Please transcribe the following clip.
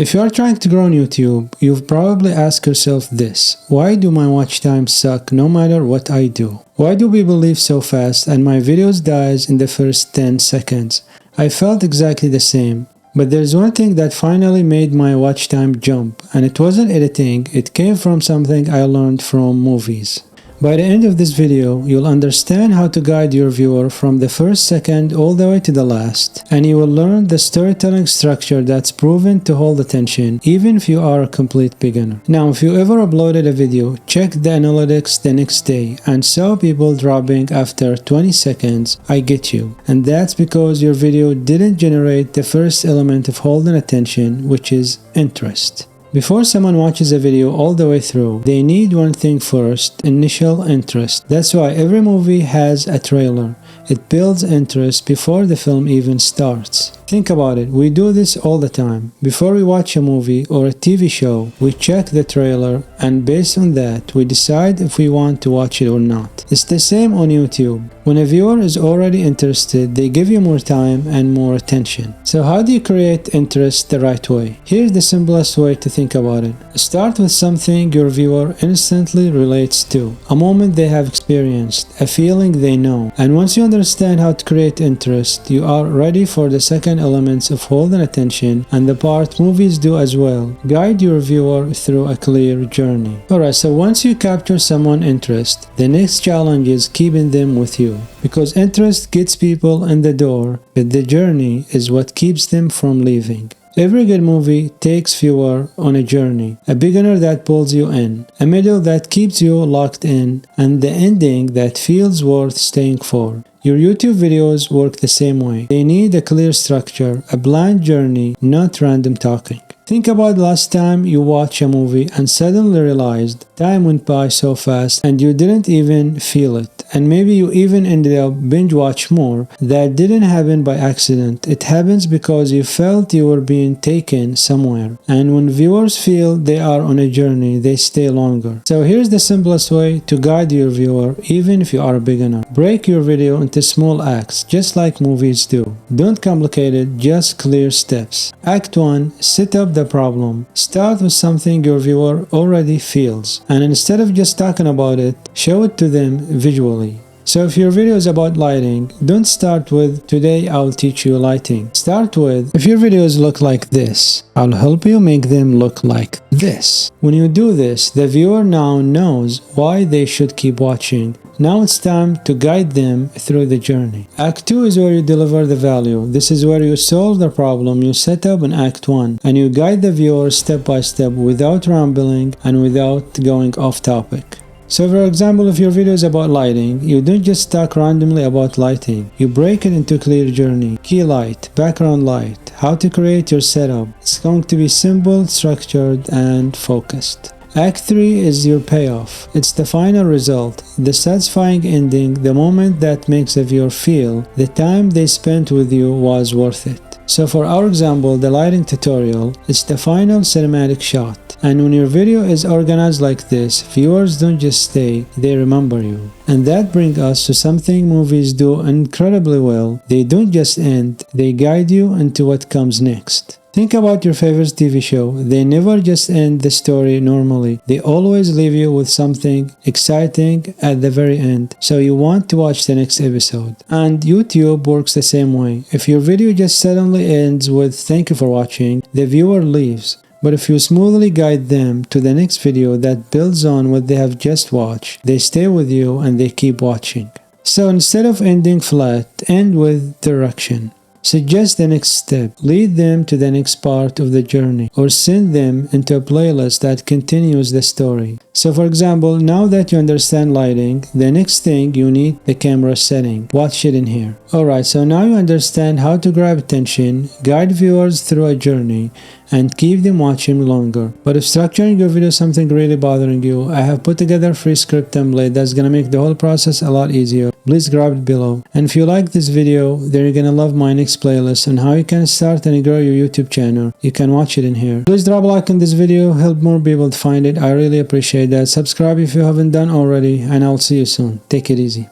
If you are trying to grow on YouTube, you've probably asked yourself this: why do my watch times suck no matter what I do? Why do people leave so fast and my videos dies in the first 10 seconds? I felt exactly the same. But there's one thing that finally made my watch time jump, and it wasn't editing, it came from something I learned from movies. By the end of this video, you'll understand how to guide your viewer from the first second all the way to the last, and you will learn the storytelling structure that's proven to hold attention even if you are a complete beginner. Now, if you ever uploaded a video, checked the analytics the next day, and saw people dropping after 20 seconds, I get you. And that's because your video didn't generate the first element of holding attention, which is interest. Before someone watches a video all the way through, they need one thing first: initial interest. That's why every movie has a trailer. It builds interest before the film even starts. Think about it, we do this all the time. Before we watch a movie or a TV show, we check the trailer, and based on that, we decide if we want to watch it or not. It's the same on YouTube. When a viewer is already interested, they give you more time and more attention. So how do you create interest the right way? Here's the simplest way to think about it. Start with something your viewer instantly relates to, a moment they have experienced, a feeling they know. And once you understand how to create interest, you are ready for the second elements of holding attention, and the part movies do as well: guide your viewer through a clear journey. Alright, so once you capture someone's interest, the next challenge is keeping them with you. Because interest gets people in the door, but the journey is what keeps them from leaving. Every good movie takes viewer on a journey, a beginner that pulls you in, a middle that keeps you locked in, and the ending that feels worth staying for. Your YouTube videos work the same way. They need a clear structure, a planned journey, not random talking. Think about the last time you watched a movie and suddenly realized time went by so fast and you didn't even feel it. And maybe you even ended up binge watch more. That didn't happen by accident. It happens because you felt you were being taken somewhere. And when viewers feel they are on a journey, they stay longer. So here's the simplest way to guide your viewer, even if you are a beginner. Break your video into small acts, just like movies do. Don't complicate it, just clear steps. Act 1. Set up the problem. Start with something your viewer already feels, and instead of just talking about it, show it to them visually. So if your video is about lighting, don't start with "today I'll teach you lighting." Start with, if your videos look like this, I'll help you make them look like this. When you do this, the viewer now knows why they should keep watching. Now it's time to guide them through the journey. Act 2 is where you deliver the value. This is where you solve the problem you set up in Act 1, and you guide the viewer step by step without rambling and without going off topic. So for example, if your video is about lighting, you don't just talk randomly about lighting. You break it into a clear journey. Key light, background light, how to create your setup. It's going to be simple, structured, and focused. Act 3 is your payoff. It's the final result, the satisfying ending, the moment that makes a viewer feel the time they spent with you was worth it. So for our example, the lighting tutorial, it's the final cinematic shot. And when your video is organized like this, viewers don't just stay, they remember you. And that brings us to something movies do incredibly well. They don't just end, they guide you into what comes next. Think about your favorite TV show. They never just end the story normally. They always leave you with something exciting at the very end, so you want to watch the next episode. And YouTube works the same way. If your video just suddenly ends with "thank you for watching," the viewer leaves. But if you smoothly guide them to the next video that builds on what they have just watched, they stay with you and they keep watching. So instead of ending flat, end with direction. Suggest the next step, lead them to the next part of the journey, or send them into a playlist that continues the story. So for example, now that you understand lighting, the next thing you need the camera setting. Watch it in here. Alright, so now you understand how to grab attention, guide viewers through a journey, and keep them watching longer. But if structuring your video is something really bothering you, I have put together a free script template that's gonna make the whole process a lot easier. Please grab it below. And if you like this video, then you're gonna love my next playlist on how you can start and grow your YouTube channel. You can watch it in here. Please drop a like on this video, help more people to find it. I really appreciate that. Subscribe if you haven't done already, and I'll see you soon. Take it easy.